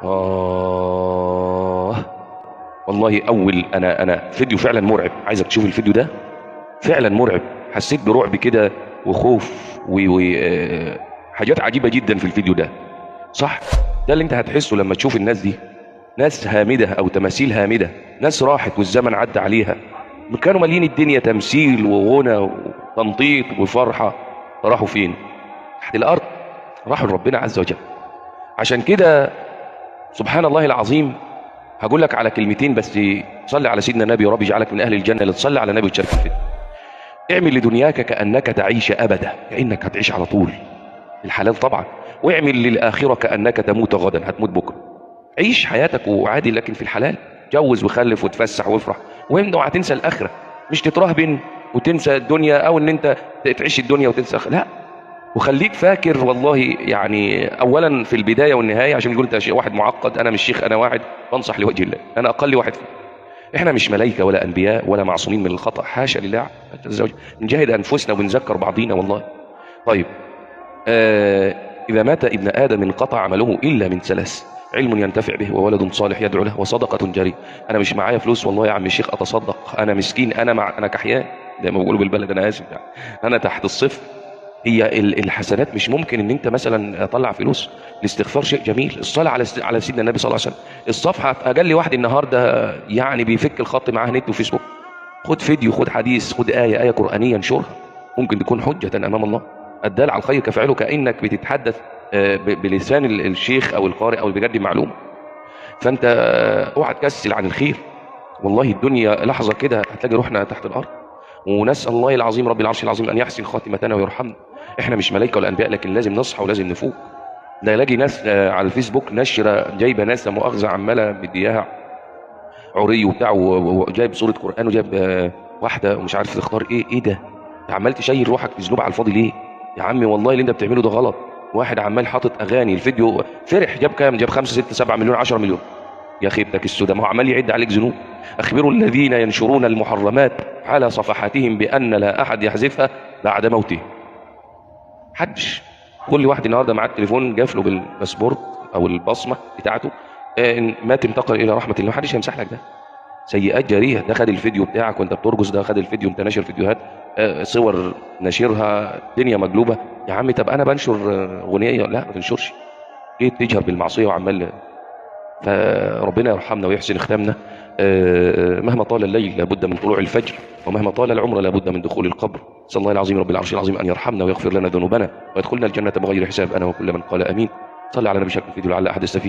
آه والله أنا فيديو فعلا مرعب، عايزك تشوف الفيديو ده. فعلا مرعب، حسيت برعب كده وخوف وحاجات عجيبة جدا في الفيديو ده. صح، ده اللي انت هتحسه لما تشوف الناس دي. ناس هامدة أو تماثيل هامدة، ناس راحت والزمن عدى عليها، كانوا مالين الدنيا تمثيل وغنى وتنطيط وفرحة. راحوا فين؟ تحت الأرض، راحوا لربنا عز وجل. عشان كده سبحان الله العظيم، هقول لك على كلمتين بس. صلي على سيدنا النبي ورب يجعلك من أهل الجنة اللي تصلي على النبي وتشارك فيه. اعمل لدنياك كأنك تعيش أبدا، كأنك هتعيش على طول، الحلال طبعا. واعمل للآخرة كأنك تموت غدا، هتموت بكرة. عيش حياتك وعادي لكن في الحلال، جوز وخلف وتفسح وافرح. وهم اوعى تنسى الآخرة، مش تترهبن وتنسى الدنيا، او ان انت تعيش الدنيا وتنسى لا. وخليك فاكر والله، يعني اولا في البدايه والنهايه، عشان يقول انت واحد معقد. انا مش شيخ، انا واحد بنصح لوجه الله، انا اقل واحد فيه. احنا مش ملائكه ولا انبياء ولا معصومين من الخطا، حاشا لله عز وجل. نجاهد انفسنا وبنذكر بعضينا والله. طيب، آه اذا مات ابن ادم انقطع عمله الا من ثلاث: علم ينتفع به، وولد صالح يدعو له، وصدقه جاريه. انا مش معايا فلوس والله يا عم الشيخ اتصدق، انا مسكين، انا كحيان زي ما بيقولوا بالبلد، انا اسف يعني، انا تحت الصفر. هي الحسنات مش ممكن ان انت مثلا اطلع فلوس. الاستغفار شيء جميل، الصلاه على سيدنا النبي صلى الله عليه وسلم. الصفحه اقل واحد النهارده يعني بيفك الخط معاه نت وفيسبوك، خد فيديو، خد حديث، خد ايه قرانيه انشرها، ممكن تكون حجه امام الله. الدال على الخير كفاعله، كانك بتتحدث بلسان الشيخ او القارئ او اللي بيقدم معلومه. فانت اوعى تكسل عن الخير. والله الدنيا لحظه كده هتلاقي روحنا تحت الارض. ونسال الله العظيم رب العرش العظيم ان يحسن خاتمتنا ويرحمنا. احنا مش ملائكه ولا انبياء، لكن لازم نصحى ولازم نفوق. لا يلاقي ناس على الفيسبوك نشره جايبه ناس لا مؤاخذه عماله مدياها عري وبتاع وجايب صوره قران وجايب واحده ومش عارف تختار ايه ده. انت عمال تشيل روحك في ذنوب على الفاضي ليه يا عمي؟ والله اللي انت بتعمله ده غلط. واحد عمال حاطط اغاني، الفيديو فرح، جاب كام؟ جاب 5 6 7 مليون 10 مليون. يا خيبتك السوداء، ما هو عمال يعد عليك ذنوب. اخبروا الذين ينشرون المحرمات على صفحاتهم بان لا احد يحذفها بعد موته. حدش. كل واحد النهارده معاه التليفون جاف له بالباسبورت او البصمه بتاعته، إن مات انتقل الى رحمه الله، محدش هيمسح لك ده. سيئات جاريه. ده خد الفيديو بتاعك وانت بترقص، ده خد الفيديو انت ناشر فيديوهات، صور ناشرها، دنيا مقلوبه. يا عم طب انا بنشر اغنيه، لا ما تنشرش. ليه تجهر بالمعصيه وعمال؟ فربنا يرحمنا ويحسن ختامنا. مهما طال الليل لابد من طلوع الفجر، ومهما طال العمر لابد من دخول القبر. صلى الله العظيم رب العرش العظيم ان يرحمنا ويغفر لنا ذنوبنا ويدخلنا الجنه بغير حساب، انا وكل من قال امين. صلى على نبي شكل الفيديو لعل احد يستفيد.